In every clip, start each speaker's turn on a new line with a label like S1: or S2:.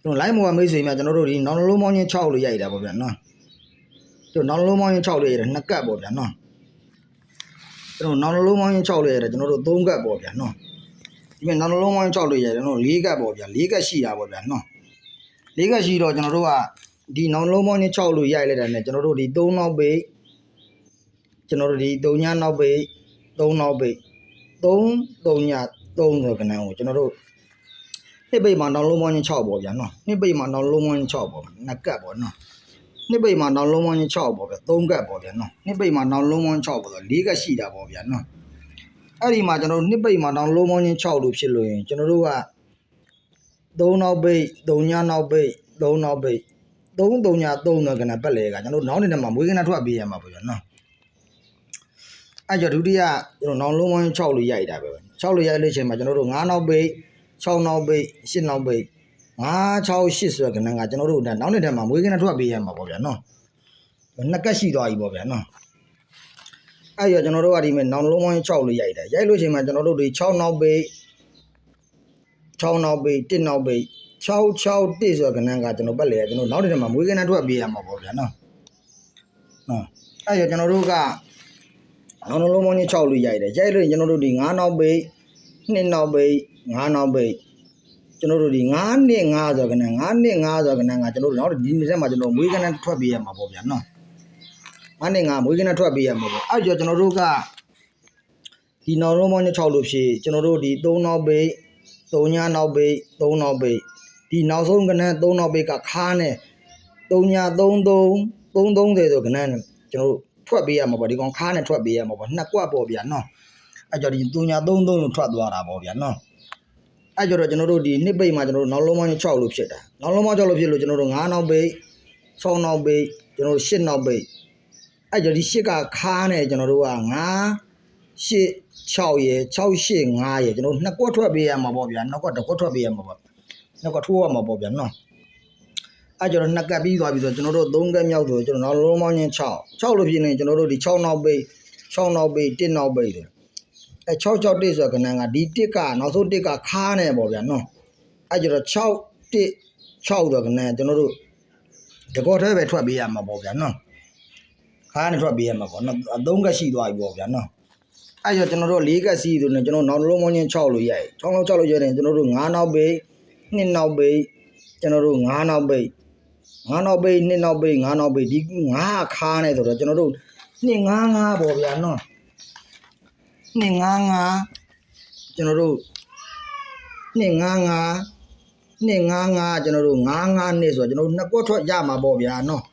S1: ကျွန်တော် live မှာမိတ်ဆွေများကျွန်တော်တို့ဒီနောင်လုံးမောင်းချင်း6လို့ရိုက်တာပေါ့ဗျာနော်ကျွန်တော်နောင်လုံးမောင်းချင်း6လို့ရိုက်တာ2ကတ်ပေါ့ဗျာနော်ကျွန်တော်နောင်လုံးမောင်းချင်း6လို့ရိုက်တာကျွန်တော်တို့3ကတ်ပေါ့ဗျာနော်ဒီမဲ့နောင်လုံးမောင်းချင်း6လို့ရိုက်တယ်ကျွန်တော်4ကတ်ပေါ့ဗျာ4ကတ်ရှိတာပေါ့ဗျာနော်4ကတ်ရှိတော့ကျွန်တော်တို့ကဒီနောင်လုံးမောင်းချင်း6လို့ရိုက်လိုက်တာနဲ့ကျွန်တော်တို့ဒီ3နောက်ပိတ်ကျွန်တော်တို့ဒီ3ညနောက်ပိတ်3နောက်ပိတ်3ည3ဆိုကဏ္ဍကိုကျွန်တော်တို့နှစ်ပိတ်မှာနောင်လုံးမောင်းချင်း6ပေါ့ဗျာနော်နှစ်ပိတ်မှာနောင်လုံးမောင်းချင်း6ပေါ့2ကတ်ပေါ့နော်နှစ်ပိတ်မှာနောင်လုံးမောင်းချင်း6ပေါ့ဗျာ3ကတ်ပေါ့ဗျာနော်နှစ်ပိတ်မှာနောင်လုံးမောင်း6ပေါ့ဆို4ကတ်ရှိတာပေါ့ဗျာနော်အဲ့ဒီမှာကျွန်တော်တို့နှစ်ပိတ်မှာနောင်လုံးမောင်းချင်း6လို့ဖြစ်လို့ရင်ကျွန်တော်တို့က3နောက်ပိတ်3ညနောက်ပိတ်3နောက်ပိတ်3ည3ဆိုကဏ္ဍပတ်လေကကျွန်တော်တို့နောက်နေတဲ့မှာမွေးကဏ္ဍထွက်ပေးရမှာပေါ့ဗျာနော်အဲ့ကြောင့်ဒုတိယကျွန်တော်နောင်လုံးမောင်း6လို့ရိုက်တာပဲ6လို့ရိုက်လို့ချိန်မှာကျွန်တော်တို့9နောက်ပိတ်6နောက်ပိတ်8နောက်ပိတ်5 6 8ဆိုတဲ့ကဏ္ဍကကျွန်တော်တို့နောက်နေတဲ့မှာမွေးကဏ္ဍထွက်ပေးရမှာပေါ့ဗျာနော်နှစ်ကတ်ရှိသွားပြီပေါ့ဗျာနော်အဲ့ကြောင့်ကျွန်တော်တို့ကဒီမဲ့နောင်လုံးမောင်း6လို့ရိုက်တာရိုက်လို့ချိန်မှာကျွန်တော်တို့ဒီ6နောက်ပိတ်6နောက်ပိတ်1နောက်ပိတ်6 6 1ဆိုတဲ့ကဏ္ဍကကျွန်တော်ပတ်လေကျွန်တော်နောက်နေတဲ့မှာမွေးကဏ္ဍထွက်ပေးရမှာပေါ့ဗျာနော်အဲ့ကြောင့်ကျွန်တော်တို့ကနောင်လုံးမောင်း6လို့ရိုက်တယ်ရိုက်လို့ကျွန်တော်တို့ဒီ9နောက်ပိတ်2နောက်ပိတ်5နောက်ပိတ်ကျွန်တော်တို့ဒီ9နှစ်5ဆိုကဏ္ဍ9နှစ်5ဆိုကဏ္ဍကကျွန်တော်တို့နောက်ဒီနေ့ထဲမှာကျွန်တော်မွေးကဏ္ဍထွက်ပေးရမှာပေါ့ဗျာနော်9နှစ်5မွေးကဏ္ဍထွက်ပေးရမှာပေါ့အဲ့ကြောင့်ကျွန်တော်တို့ကဒီနောင်လုံးမောင်း6လို့ဖြစ်ကျွန်တော်တို့ဒီ3နောက်ပိတ်3ညနောက်ပိတ်3နောက်ပိတ်ဒီနောက်ဆုံးကဏ္ဍ3နောက်ပိတ်ကခါနဲ့3ည3 330ဆိုကဏ္ဍနဲ့ကျွန်တော်တို့ထွက်ပေးရမှာပေါ့ဒီကောင်ခါနဲ့ထွက်ပေးရမှာပေါ့2ကွက်ပေါ့ဗျာနော်အဲ့ကြောင့်ဒီ3ည3 3လို့ထွက်သွားတာပေါ့ဗျာနော်အဲ့ကြောင့်ကျွန်တော်တို့ဒီနှစ်ပိတ်မှာကျွန်တော်တို့နောက်လုံးမောင်း6လို့ဖြစ်တာနောက်လုံးမောင်း6လို့ဖြစ်လို့ကျွန်တော်တို့9နောက်ပိတ်6နောက်ပိတ်ကျွန်တော်တို့8နောက်ပိတ်အဲ့ကြောင့်ဒီ8ကခါနဲ့ကျွန်တော်တို့က9 8 6ရယ်6 8 5ရယ်ကျွန်တော်2ကွက်ထွက်ပေးရမှာပေါ့ဗျာ2ကွက်1ကွက်ထွက်ပေးရမှာပေါ့2ကွက်ထိုးရမှာပေါ့ဗျာနော်အဲ့ကျွန်တော်2ကတ်ပြီးသွားပြီဆိုကျွန်တော်တို့3ကတ်မြောက်ဆိုကျွန်တော်နောက်လုံးမောင်း6လို့ဖြစ်နေကျွန်တော်တို့ဒီ6နောက်ပိတ်6နောက်ပိတ်1နောက်ပိတ်တယ်အဲ6 6 1ဆိုကဏ္ဍကဒီ1ကနောက်ဆုံး1ကခါနေပေါ့ဗျာနော်အဲကျတော့6 1 6ဆိုကဏ္ဍကျွန်တော်တို့တကောထဲပဲထွက်ပေးရမှာပေါ့ဗျာနော်ခါနေထွက်ပေးရမှာပေါ့နော်3ကရှိသွားပြီပေါ့ဗျာနော်အဲကျတော့ကျွန်တော်တို့4ကစီဆိုနေကျွန်တော်နောက်လုံးမောင်း6လို့ရိုက်6လောက်6လို့ရိုက်တယ်ကျွန်တော်တို့9နောက်ပိတ်2နောက်ပိတ်ကျွန်တော်တို့9နောက်ပိတ်9နောက်ပိတ်2နောက်ပိတ်9နောက်ပိတ်ဒီ9ခါနေဆိုတော့ကျွန်တော်တို့255ပေါ့ဗျာနော်255ကျွန်တော်တို့255ကျွန်တော်တို့55နှစ်ဆိုတော့ကျွန်တော်တို့2ကွက်ထွက်ရမှာပေါ့ဗျာနော်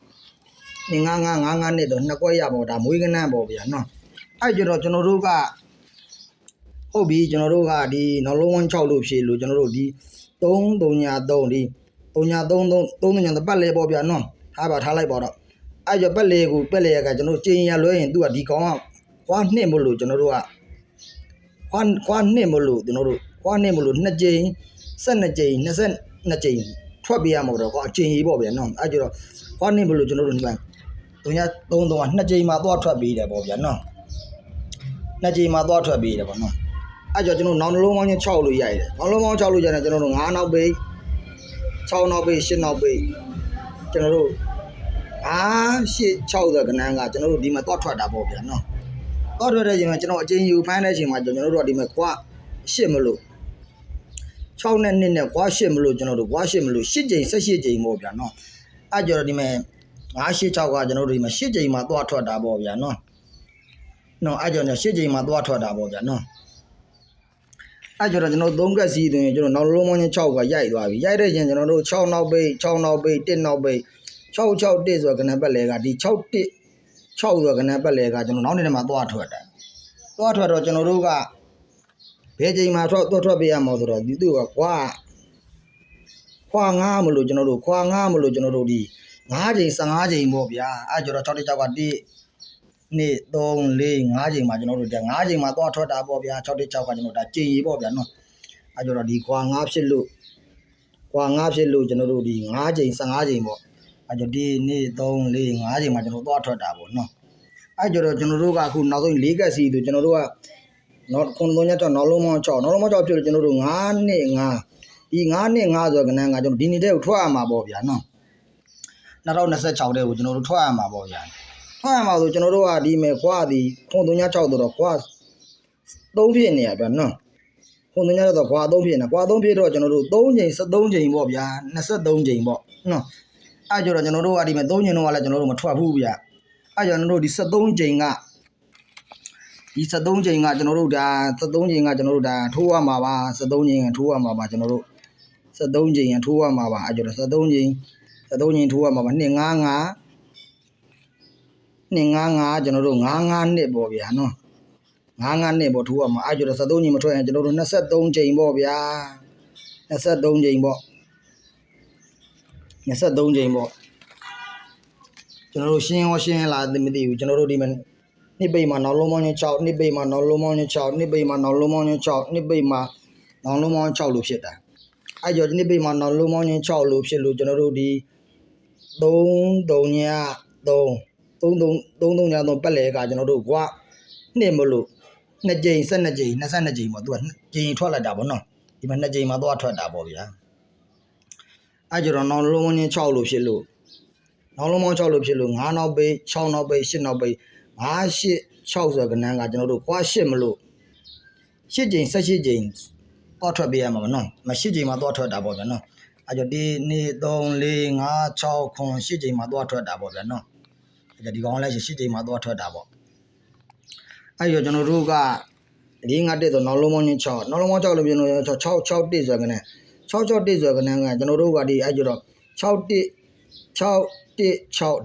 S1: 255နှစ်တော့2ကွက်ရပါတော့ဒါမွေးကဏ္ဍပေါ့ဗျာနော်အဲ့ကြတော့ကျွန်တော်တို့ကဟုတ်ပြီကျွန်တော်တို့ကဒီနောက်လုံး6လို့ဖြေလို့ကျွန်တော်တို့ဒီ3 3ည3ဒီ3ည3ညပတ်လေပေါ့ဗျာနော်ထားလိုက်ပါတော့အဲ့ကြပတ်လေကကျွန်တော်ကျင်းရလွဲရင်သူကဒီကောင်ကခွာနှစ်မလို့ကျွန်တော်တို့ကခွာနှစ်မလို့ကျွန်တော်တို့ခွာနှစ်မလို့2ကြိမ်12ကြိမ်22ကြိမ်ထွက်ပြရမှာတော့အကျဉ်းကြီးပေါ့ဗျာနော်အဲ့ကြတော့ခွာနှစ်မလို့ကျွန်တော်တို့ဒီမှာ3ည3 3က2ကြိမ်မှာသွားထွက်ပေးတယ်ပေါ့ဗျာနော်2ကြိမ်မှာသွားထွက်ပေးတယ်ပေါ့နော်အဲ့ကြကျွန်တော်နောက်လုံးမောင်း6လို့ရိုက်တယ်နောက်လုံးမောင်း6လို့ရိုက်တယ်ကျွန်တော်တို့9နောက်ပိတ်6နောက်ပိတ်8နောက်ပိတ်ကျွန်တော်တို့8 6ဆိုကဏ္ဍကကျွန်တော်တို့ဒီမှာသွားထွက်တာပေါ့ဗျာနော်တော့ထွက်တဲ့ချိန်မှာကျွန်တော်အချင်းယူဖမ်းတဲ့ချိန်မှာကျွန်တော်တို့ကဒီမှာခွာ8မလို့6နဲ့2နဲ့ခွာ8မလို့ကျွန်တော်တို့ခွာ8မလို့8ကြိမ်18ကြိမ်ပေါ့ဗျာနော်အဲ့ကြတော့ဒီမှာ9 8 6ကကျွန်တော်တို့ဒီမှာ8ကြိမ်မှာသွားထွက်တာပေါ့ဗျာနော်အဲ့ကြတော့8ကြိမ်မှာသွားထွက်တာပေါ့ဗျာနော်အဲ့ကြတော့ကျွန်တော်3ကတ်စီးသွင်းကျွန်တော်နောက်လုံးမောင်း6ကရိုက်သွားပြီရိုက်တဲ့ချိန်ကျွန်တော်တို့6နောက်ပိတ်6နောက်ပိတ်1နောက်ပိတ်6 6 1ဆိုကဏ္ဍပတ်လေကဒီ6 1 6ဆိုကဏ္ဍပတ်လေကကျွန်တော်နောက်နေ့မှာသွားထွက်တယ်သွားထွက်တော့ကျွန်တော်တို့ကဘယ်ချိန်မှာထွက်ပေးရမှာဆိုတော့ဒီသူကခွာ9မလို့ကျွန်တော်တို့ခွာ9မလို့ကျွန်တော်တို့ဒီ9ချိန်15ချိန်ပေါ့ဗျာအဲကျတော့6တိ6က1 2 3 4 5ချိန်မှာကျွန်တော်တို့5ချိန်မှာသွားထွက်တာပေါ့ဗျာ6တိ6ကကျွန်တော်ဒါကျင်ရီပေါ့ဗျာနော်အဲကျတော့ဒီခွာ9ဖြစ်လို့ကျွန်တော်တို့ဒီ5ချိန်15ချိန်ပေါ့အဲကျဒီ2 3 4 5ချိန်မှာကျွန်တော်သွားထွက်တာပေါ့နော်အဲ့ကြတော့ကျွန်တော်တို့ကအခုနောက်ဆုံး4ကတ်စီဆိုကျွန်တော်တို့ကနောက်9 3ညတော့နောက်လုံးမောင်း6ဖြစ်လို့ကျွန်တော်တို့9နှစ်5ဒီ ဒီ9နှစ်9ဆိုကနန်းကကျွန်တော်ဒီနေ့တည်းကိုထွက်ရမှာပေါ့ဗျာနော်2026တဲ့ကိုကျွန်တော်တို့ထွက်ရမှာပေါ့ဗျာထွက်ရမှာဆိုကျွန်တော်တို့ကဒီမဲ့ခွာသည်ခွန်36တော့ခွာ3ဖြစ်နေရဗျာနော်ခွန်36တော့ခွာ3ဖြစ်နေခွာ3ဖြစ်တော့ကျွန်တော်တို့3ချိန်73ချိန်ပေါ့ဗျာ23ချိန်ပေါ့နော်အဲ့ကြတော့ကျွန်တော်တို့ကဒီမဲ့3ချိန်တော့ကလည်းကျွန်တော်တို့မထွက်ဘူးဗျာအဲ့ကျွန်တော်တို့ဒီ73ချိန်ကဒီ73ချိန်ကကျွန်တော်တို့ဒါ73ချိန်ကကျွန်တော်တို့ဒါထိုးရမှာပါ73ချိန်ကထိုးရမှာပါကျွန်တော်တို့73ချိန်ကထိုးရမှာပါအဲ့ကြတော့73ချိန်ထိုးရမှာပါ255ကျွန်တော်တို့55နှစ်ပေါ့ဗျာနော်55နှစ်ပေါ့ထိုးရမှာအဲ့ကြတော့73ချိန်မထွက်ရင်ကျွန်တော်တို့23ချိန်ပေါ့ဗျာ23ချိန်ပေါ့23ချိန်ပေါ့ကျွန်တော်တို့ရှင်းလာမသိဘူးကျွန်တော်တို့ဒီမှာနှစ်ပိတ်မှာနောက်လုံးပေါင်း6နှစ်ပိတ်မှာနောက်လုံးပေါင်း6နှစ်ပိတ်မှာနောက်လုံးပေါင်း6နှစ်ပိတ်မှာနောက်လုံးပေါင်း6လို့ဖြစ်တာအဲ့ကြောင့်ဒီနှစ်ပိတ်မှာနောက်လုံးပေါင်း6လို့ဖြစ်လို့ကျွန်တော်တို့ဒီ3ည3ပတ်လဲကကျွန်တော်တို့ကွာနှစ်မလို့2ကြိမ်12ကြိမ်22ကြိမ်ပေါ့သူကကြိမ်ထွက်လာတာပေါ့နော်ဒီမှာ2ကြိမ်မှာသွားထွက်တာပေါ့ဗျာအဲ့ကြောင့်နောက်လုံးပေါင်း6လို့ဖြစ်လို့နောက်လုံးပေါင်း6လို့ဖြစ်လို့9နောက်ပိတ်6နောက်ပိတ်8နောက်ပိတ်5 8 6ဆိုကနန်းကကျွန်တော်တို့ခွာ8မလို့8ကြိမ်18ကြိမ်တော့ထွက်ပေးရမှာပေါ့နော်မ8ကြိမ်မှာတော့ထွက်တာပေါ့ဗျာနော်အဲ့ကြောင့်ဒီ2 3 4 5 6 9 8ကြိမ်မှာတော့ထွက်တာပေါ့ဗျာနော်အဲ့ကြောင့်ဒီကောင်လည်း8ကြိမ်မှာတော့ထွက်တာပေါ့အဲ့ကြောင့်ကျွန်တော်တို့ကဒီငါတက်တော့နောက်လုံးပေါင်း6နောက်လုံးပေါင်း6လို့ပြောလို့6တက်ဆိုကနန်း6တက်ဆိုကနန်းကကျွန်တော်တို့ကဒီအဲ့ကြောင့်6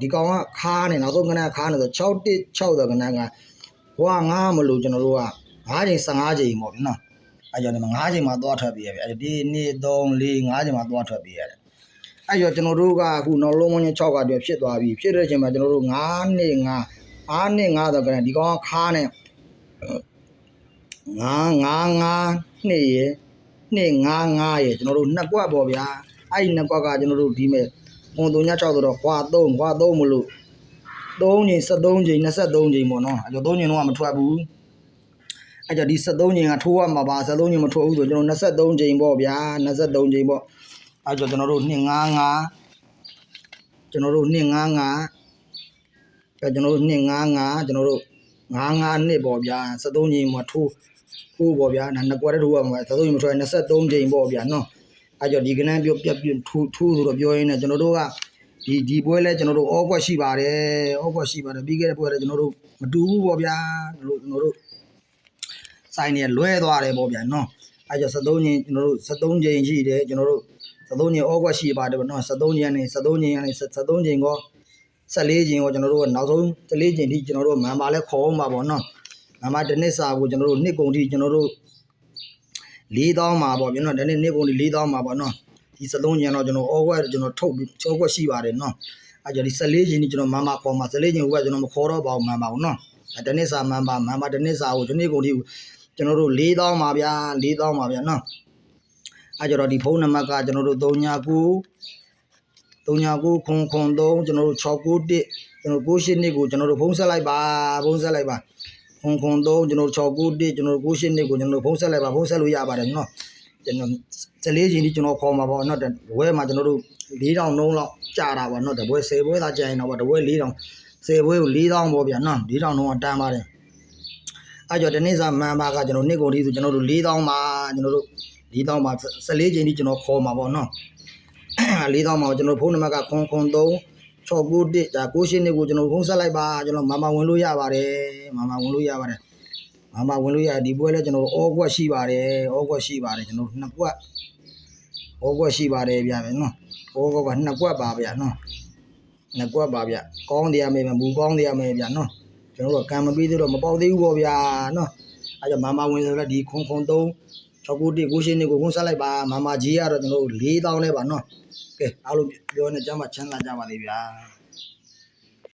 S1: ဒီကောင်ကခါနေနောက်ဆုံးကနန်းခါနေဆို6တက်6ဆိုကနန်းကဘွား9မလို့ကျွန်တော်တို့က9ချိန်15ချိန်ပေါ့ဗျာနော်အဲ့ကြောင့်ဒီမှာ9ချိန်မှာသွားထွက်ပေးရပြီအဲ့ဒီ2 3 4 5ချိန်မှာသွားထွက်ပေးရတယ်အဲ့ကြောင့်ကျွန်တော်တို့ကအခုနောက်လုံးပေါင်း6ကတည်းကဖြစ်သွားပြီဖြစ်တဲ့အချိန်မှာကျွန်တော်တို့5နှစ်5ဆိုကြတယ်ဒီကောင်ကခါနေ9နှစ်ရယ်255ရယ်ကျွန်တော်တို့2ကွက်ပေါ့ဗျာအဲ့ဒီ2ကွက်ကကျွန်တော်တို့ဒီမဲ့ခွန်3ည6ဆိုတော့ခွာ3မလို့3ချိန်73ချိန်23ချိန်ပေါ့နော်အဲ့ကြောင့်3ချိန်တော့မထွက်ဘူးအဲ့ကြောင့်ဒီ73ချိန်ကထိုးရမှာပါ73ချိန်မထိုးဘူးဆိုကျွန်တော်23ချိန်ပေါ့ဗျာ23ချိန်ပေါ့အဲ့ကြောင့်ကျွန်တော်တို့255ကျွန်တော်တို့255အဲ့ကျွန်တော်တို့255ကျွန်တော်တို့55နှစ်ပေါ့ဗျာ73ချိန်မှာထိုးပေါ့ဗျာနှစ်ကွက်တည်းထိုးရမှာ73ချိန်မထိုးရင်23ချိန်ပေါ့ဗျာနော်အဲ့ကြောင့်ဒီကနန်းပြထိုးဆိုတော့ပြောရင်းနဲ့ကျွန်တော်တို့ကဒီပွဲလဲကျွန်တော်တို့အောက်ကွက်ရှိပါတယ်ပြီးခဲ့တဲ့ပွဲလဲကျွန်တော်တို့မတူဘူးပေါ့ဗျာကျွန်တော်တို့ဆိုင်နေလွဲသွားတယ်ပေါ့ဗျာနော်အဲ့ကြောင့်73ချိန်ကျွန်တော်တို့73ချိန်ရှိတယ်ကျွန်တော်တို့73ချိန်အောက်ကွက်ရှိပါတယ်ပေါ့နော်73ချိန်ကနေ73ချိန်ကော14ချိန်ကိုကျွန်တော်တို့ကနောက်ဆုံး14ချိန်ထိကျွန်တော်တို့မန်ပါလဲခေါ်အောင်ပါပေါ့နော်မန်ပါတစ်နှစ်စာကိုကျွန်တော်တို့နှစ်ကုန်ထိကျွန်တော်တို့4000မှာပေါ့ဗျာနော်ဒီနေ့ကုန်ထိ4000မှာပေါ့နော်ဒီ73ချိန်တော့ကျွန်တော်အောက်ကွက်ကျွန်တော်ထုတ်ပြီးအောက်ကွက်ရှိပါတယ်နော်အဲ့ကြောင့်ဒီ14ချိန်ထိကျွန်တော်မန်ပါခေါ်မှာ14ချိန်ကကျွန်တော်မခေါ်တော့ပါဘူးမန်ပါဘူးနော်ဒီနေ့စာမန်ပါဒီနေ့စာကိုဒီနေ့ကုန်ထိကျွန်တော်တို့4000ပါဗျာ4000ပါဗျာနော်အဲ့ကြတော့ဒီဖုန်းနံပါတ်ကကျွန်တော်တို့39ခွန်3ကျွန်တော်တို့691ကျွန်တော်98နှစ်ကိုကျွန်တော်တို့ဖုန်းဆက်လိုက်ပါခွန်3ကျွန်တော်တို့691ကျွန်တော်တို့98နှစ်ကိုကျွန်တော်တို့ဖုန်းဆက်လိုက်ပါဖုန်းဆက်လို့ရပါတယ်နော်ကျွန်တော်14ချိန်ထိကျွန်တော်ခေါ်မှာပေါ့နော်ဝဲမှာကျွန်တော်တို့4000နှုန်းလောက်ကြာတာပေါ့နော်တပွဲ10ပွဲသာကြာရင်တော့တပွဲ4000 10ပွဲကို4000ပေါ့ဗျာနော်4000နှုန်းအတန်းပါတယ်အဲ့ကြောင့်ဒီနေ့စာမန်ပါကကျွန်တော်နှစ်ကုန်ထိဆိုကျွန်တော်တို့4000ပါကျွန်တော်တို့4000ပါ14ချိန်ထိကျွန်တော်ခေါ်မှာပေါ့နော်4000ပါကျွန်တော်ဖုန်းနံပါတ်ကခွန်3 691ဒါ98နှစ်ကိုကျွန်တော်ဖုန်းဆက်လိုက်ပါကျွန်တော်မန်ပါဝင်လို့ရပါတယ်ဒီပွဲလဲကျွန်တော်အောကွက်ရှိပါတယ်ကျွန်တော်2ကွက်အောကွက်ရှိပါတယ်ဗျာပဲနော်အောကွက်က2ကွက်ပါဗျာနော်2ကွက်ပါဗျာကောင်းတရားမယ်မူကောင်းတရားမယ်ဗျာနော်ကျွန်တော်တို့ကံမပေးသေးတော့မပေါက်သေးဘူးပေါ့ဗျာနော်အဲ့ကြောင့်မမဝင်ဆိုတော့ဒီခွန်3 691 98နှစ်ကိုဖုန်းဆက်လိုက်ပါမမကြီးကတော့ကျွန်တော်တို့4000နဲ့ပါနော်ကဲအားလုံးပြောနေကြမှာချမ်းသာကြပါသေးဗျာ